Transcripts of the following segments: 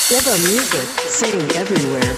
Deva Music, sing everywhere.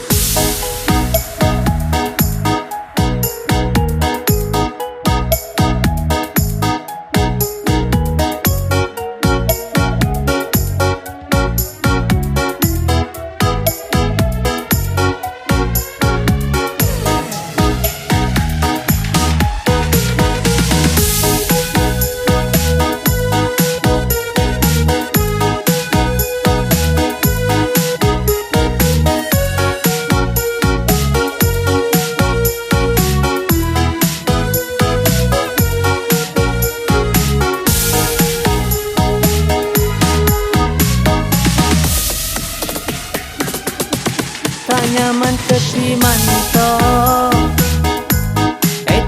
Tak nyaman tepi manto,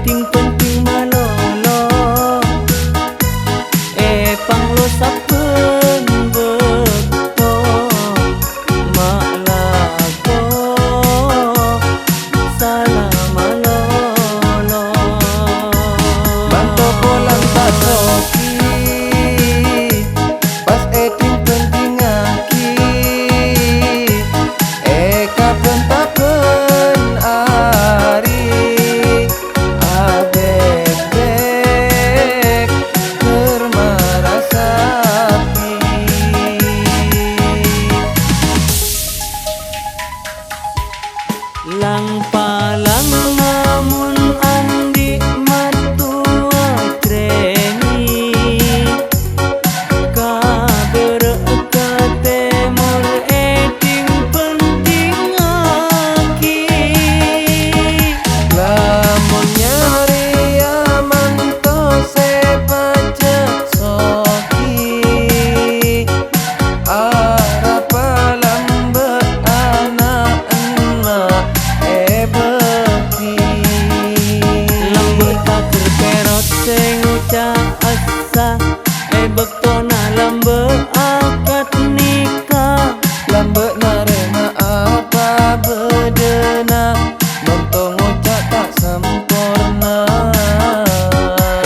ting penting malolo, panglo sapen bekto, malako, salah malolo. Manto pulang tak soki, pas ting penting aki. Kapen ari abek-bek kermara sapi. Lang palang namun andi matua treni kaber katemur eting penting aki. Lamun nyari amanto sepacet soki arapa lambe anak-anak beki. Lambe takir perot sing ucap asa bektona lambe akad nikah. Lambe narema apa bedena montong ucap tak sempurna.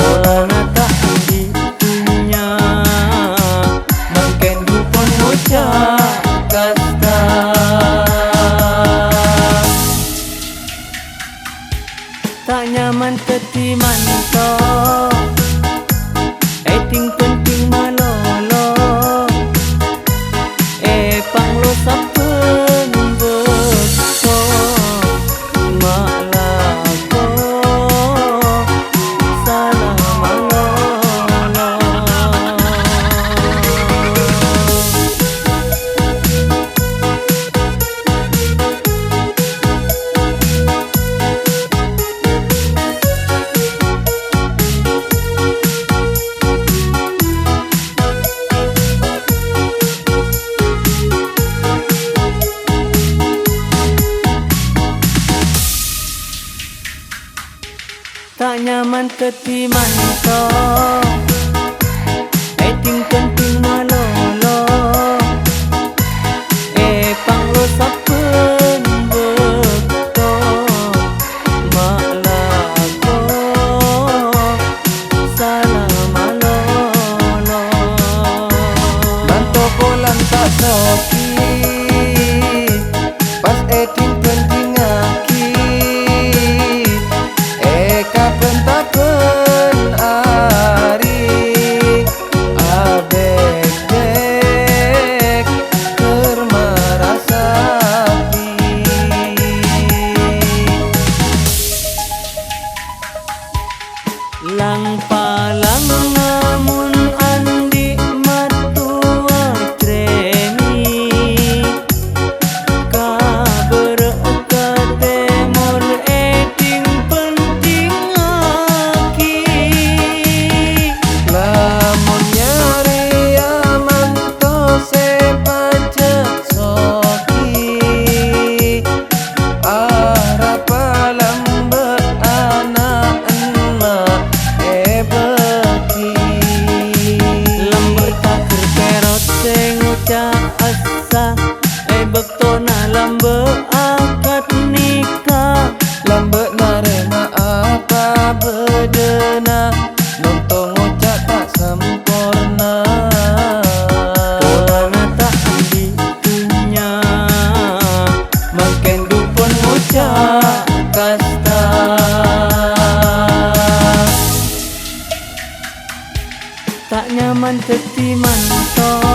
Orangna tak gitunya Makin dukun ucap kasta. tak nyaman teti manto, ting penting malolo, panglo sapen bekto, malako, salah malolo. Tak nyaman teti manto, ting penting malolo, panglo sapen bekto, malako, salah malolo. Manto pulang tak soki, pas ting penting aki. Kapen ari abek-bek kermara sapi. Lang palang namun andi matua treni man teti manto